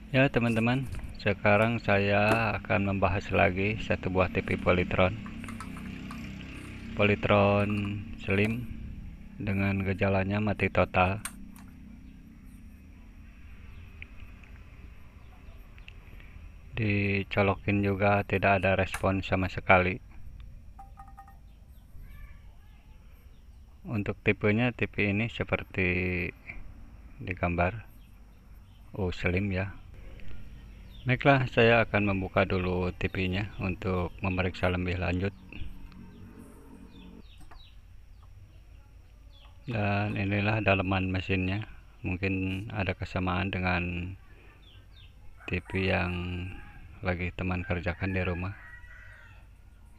Ya teman-teman, sekarang saya akan membahas lagi satu buah TV Polytron Slim dengan gejalanya mati total. Dicolokin juga tidak ada respon sama sekali. Untuk tipenya, TV ini seperti di gambar Slim ya. Baiklah, saya akan membuka dulu TV-nya untuk memeriksa lebih lanjut. Dan inilah dalaman mesinnya. Mungkin ada kesamaan dengan TV yang lagi teman kerjakan di rumah.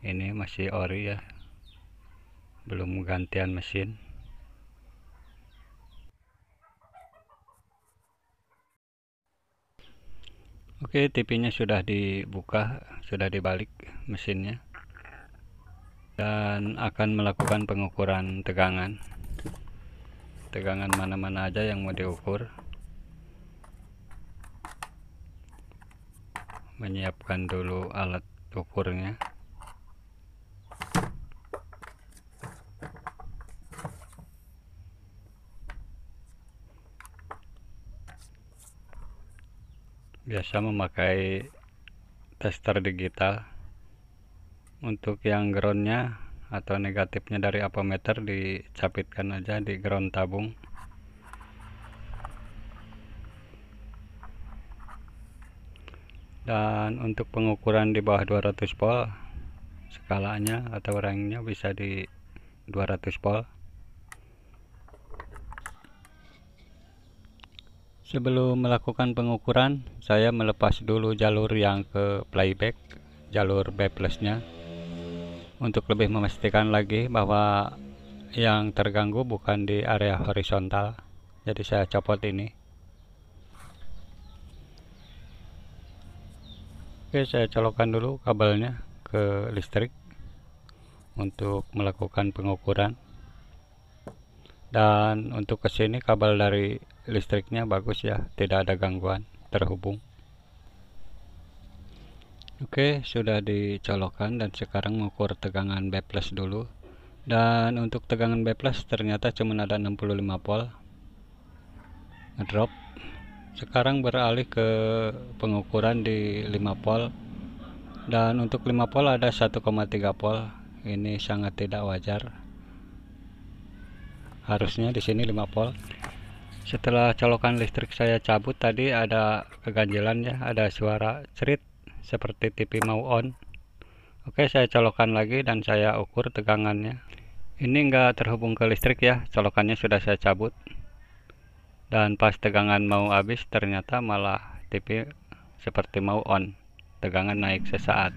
Ini masih ori ya, belum gantian mesin. Oke, TV-nya sudah dibuka, sudah dibalik mesinnya, dan akan melakukan pengukuran tegangan mana-mana aja yang mau diukur. Menyiapkan dulu alat ukurnya. Biasa memakai tester digital. Untuk yang groundnya atau negatifnya dari ampermeter dicapitkan aja di ground tabung. Dan untuk pengukuran di bawah 200 volt, skalanya atau rangnya bisa di 200 volt. Sebelum melakukan pengukuran, saya melepas dulu jalur yang ke playback, jalur B plusnya, untuk lebih memastikan lagi bahwa yang terganggu bukan di area horizontal. Jadi saya copot ini. Oke, saya colokkan dulu kabelnya ke listrik untuk melakukan pengukuran. Dan untuk kesini kabel dari listriknya bagus ya, tidak ada gangguan terhubung. Oke, sudah dicolokkan dan sekarang mengukur tegangan B plus dulu. Dan untuk tegangan B plus ternyata cuma ada 65 volt. Ngedrop. Sekarang beralih ke pengukuran di 5 volt. Dan untuk 5 volt ada 1,3 volt. Ini sangat tidak wajar. Harusnya di sini 5 volt. Setelah colokan listrik saya cabut tadi ada keganjilan ya, ada suara cerit seperti TV mau on. Oke, saya colokan lagi dan saya ukur tegangannya. Ini enggak terhubung ke listrik ya, colokannya sudah saya cabut. Dan pas tegangan mau habis ternyata malah TV seperti mau on, tegangan naik sesaat.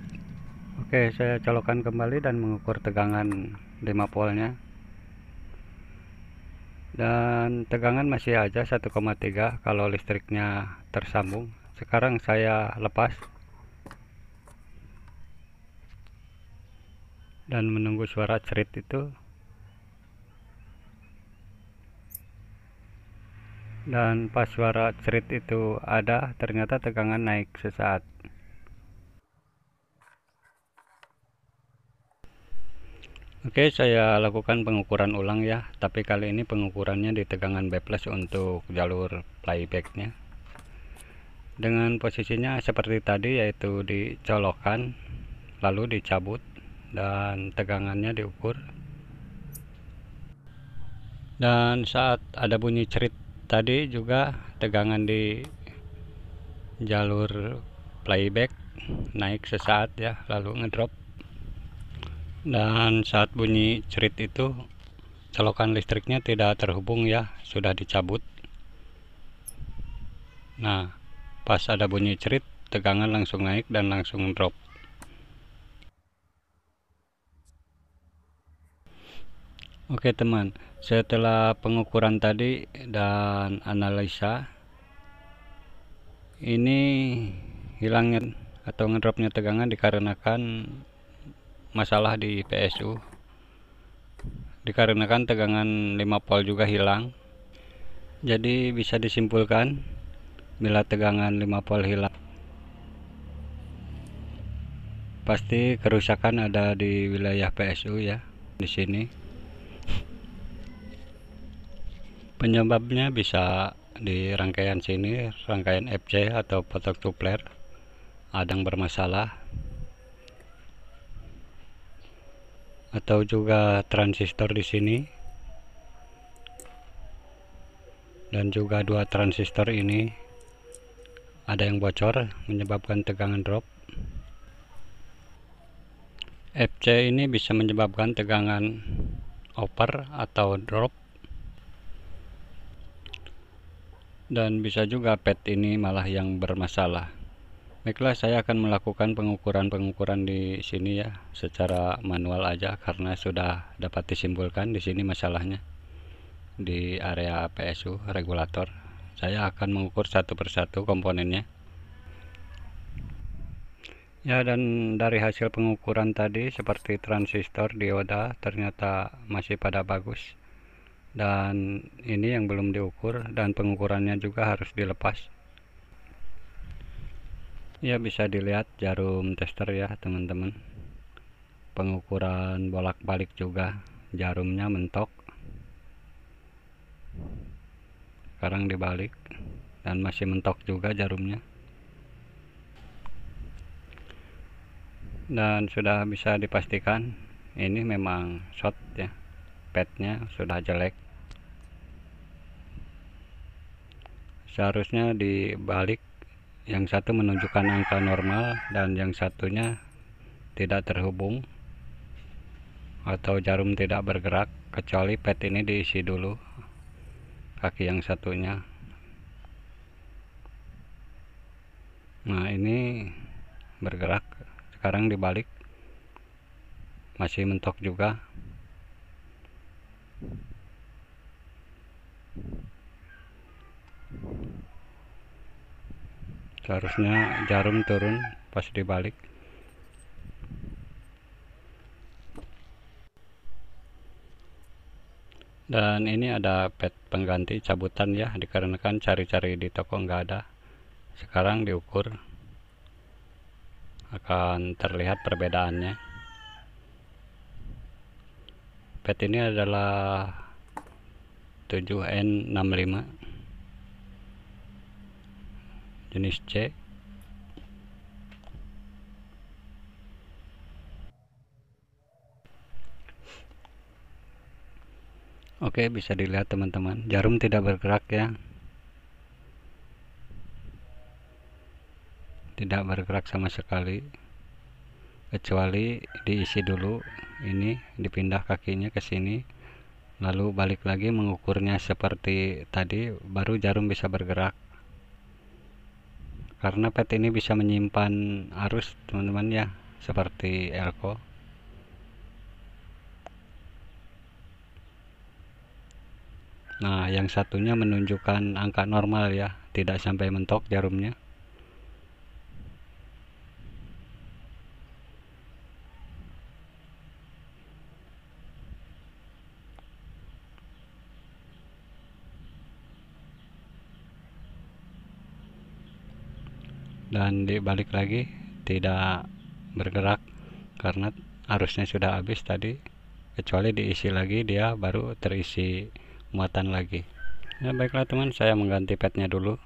Oke, saya colokan kembali dan mengukur tegangan 5 voltnya. Dan tegangan masih aja 1,3 kalau listriknya tersambung. Sekarang saya lepas dan menunggu suara cerit itu. Dan pas suara cerit itu ada, ternyata tegangan naik sesaat. Oke, saya lakukan pengukuran ulang ya, tapi kali ini pengukurannya di tegangan B plus untuk jalur playbacknya. Dengan posisinya seperti tadi, yaitu dicolokkan, lalu dicabut, dan tegangannya diukur. Dan saat ada bunyi cerit tadi juga tegangan di jalur playback naik sesaat ya, lalu ngedrop. Dan saat bunyi cerit itu colokan listriknya tidak terhubung ya, sudah dicabut. Nah, pas ada bunyi cerit tegangan langsung naik dan langsung drop. Oke teman, setelah pengukuran tadi dan analisa, ini hilangnya atau ngedropnya tegangan dikarenakan masalah di PSU, dikarenakan tegangan 5 volt juga hilang. Jadi bisa disimpulkan Bila tegangan 5 volt hilang, pasti kerusakan ada di wilayah PSU ya. Di sini penyebabnya bisa di rangkaian sini, rangkaian FC atau potokupler ada yang bermasalah, atau juga transistor di sini, dan juga dua transistor ini ada yang bocor menyebabkan tegangan drop. FC ini bisa menyebabkan tegangan over atau drop, dan bisa juga pad ini malah yang bermasalah. Baiklah, saya akan melakukan pengukuran di sini ya, secara manual aja karena sudah dapat disimpulkan di sini masalahnya di area PSU regulator. Saya akan mengukur satu persatu komponennya. Ya, dan dari hasil pengukuran tadi seperti transistor, dioda ternyata masih pada bagus. Dan ini yang belum diukur dan pengukurannya juga harus dilepas. Ya, bisa dilihat jarum tester ya teman-teman. Pengukuran bolak-balik juga, jarumnya mentok. Sekarang dibalik dan masih mentok juga jarumnya. Dan sudah bisa dipastikan ini memang short ya, padnya sudah jelek. Seharusnya dibalik, yang satu menunjukkan angka normal dan yang satunya tidak terhubung atau jarum tidak bergerak, kecuali pad ini diisi dulu kaki yang satunya. Nah, ini bergerak. Sekarang dibalik, masih mentok juga. Seharusnya jarum turun pas dibalik. Dan ini ada pad pengganti cabutan ya, dikarenakan cari-cari di toko nggak ada. Sekarang diukur, akan terlihat perbedaannya. Pad ini adalah 7N65 jenis C. Oke, bisa dilihat teman-teman, jarum tidak bergerak ya, tidak bergerak sama sekali, kecuali diisi dulu. Ini dipindah kakinya ke sini, lalu balik lagi mengukurnya seperti tadi, baru jarum bisa bergerak. Karena pad ini bisa menyimpan arus teman-teman ya, seperti elko. Nah, yang satunya menunjukkan angka normal ya, tidak sampai mentok jarumnya. Dan dibalik lagi tidak bergerak karena arusnya sudah habis tadi, kecuali diisi lagi dia baru terisi muatan lagi. Nah, baiklah teman, saya mengganti padnya dulu.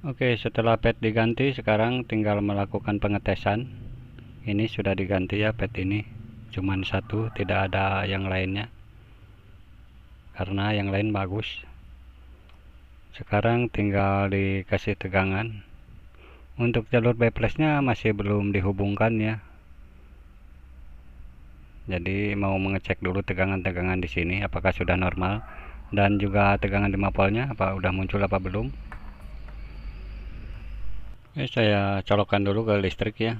Oke, setelah pad diganti, sekarang tinggal melakukan pengetesan. Ini sudah diganti ya pad ini, cuman satu, tidak ada yang lainnya karena yang lain bagus. Sekarang tinggal dikasih tegangan. Untuk jalur bypassnya masih belum dihubungkan ya, jadi mau mengecek dulu tegangan-tegangan di sini apakah sudah normal, dan juga tegangan 5 voltnya apa udah muncul apa belum. Oke, saya colokkan dulu ke listrik ya.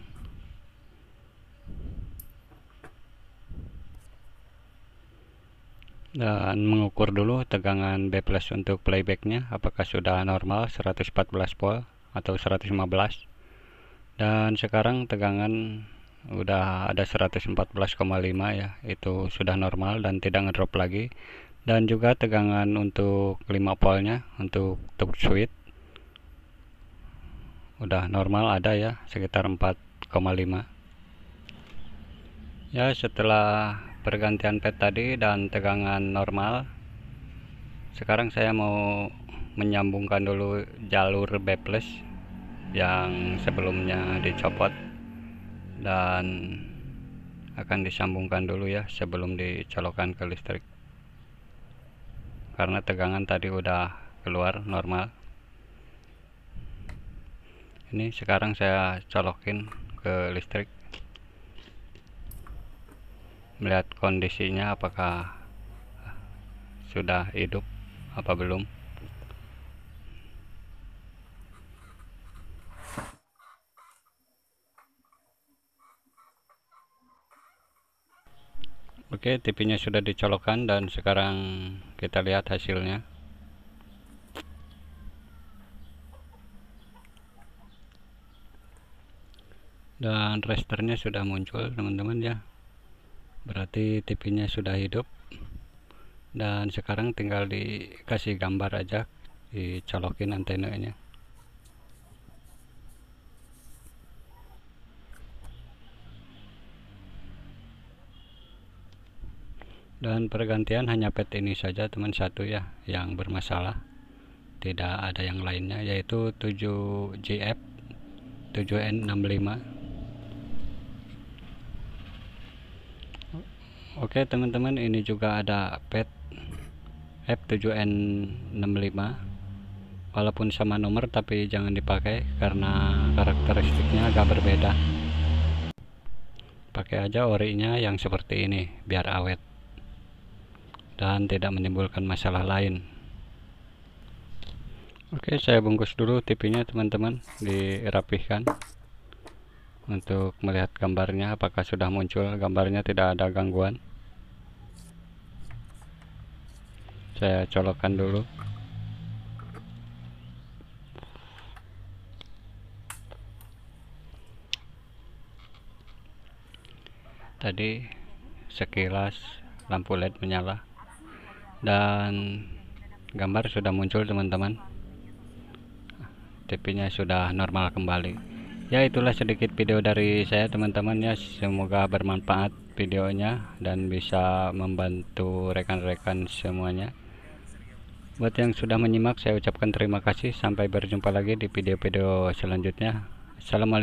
Dan mengukur dulu tegangan B+ untuk playbacknya apakah sudah normal 114 volt atau 115. Dan sekarang tegangan udah ada 114,5 ya, itu sudah normal dan tidak ngedrop lagi. Dan juga tegangan untuk 5 voltnya untuk top switch udah normal, ada ya sekitar 4,5 ya. Setelah pergantian pad tadi dan tegangan normal, sekarang saya mau menyambungkan dulu jalur B+ yang sebelumnya dicopot, dan akan disambungkan dulu ya sebelum dicolokkan ke listrik, karena tegangan tadi udah keluar normal. Ini sekarang saya colokin ke listrik, melihat kondisinya apakah sudah hidup apa belum. Oke, TV-nya sudah dicolokkan dan sekarang kita lihat hasilnya. Dan registernya sudah muncul teman-teman ya, berarti TV-nya sudah hidup. Dan sekarang tinggal dikasih gambar aja, dicolokin antenanya. Dan pergantian hanya pad ini saja teman, satu ya yang bermasalah, tidak ada yang lainnya, yaitu 7GF 7N65. Oke teman-teman, ini juga ada pad F7N65, walaupun sama nomor tapi jangan dipakai karena karakteristiknya agak berbeda. Pakai aja orinya yang seperti ini biar awet dan tidak menimbulkan masalah lain. Oke, saya bungkus dulu TV-nya teman-teman, dirapihkan untuk melihat gambarnya apakah sudah muncul. Gambarnya tidak ada gangguan. Saya colokkan dulu. Tadi sekilas lampu LED menyala dan gambar sudah muncul teman-teman. TV-nya sudah normal kembali. Ya, itulah sedikit video dari saya teman-teman ya, semoga bermanfaat videonya dan bisa membantu rekan-rekan semuanya. Buat yang sudah menyimak, saya ucapkan terima kasih. Sampai berjumpa lagi di video-video selanjutnya. Assalamualaikum.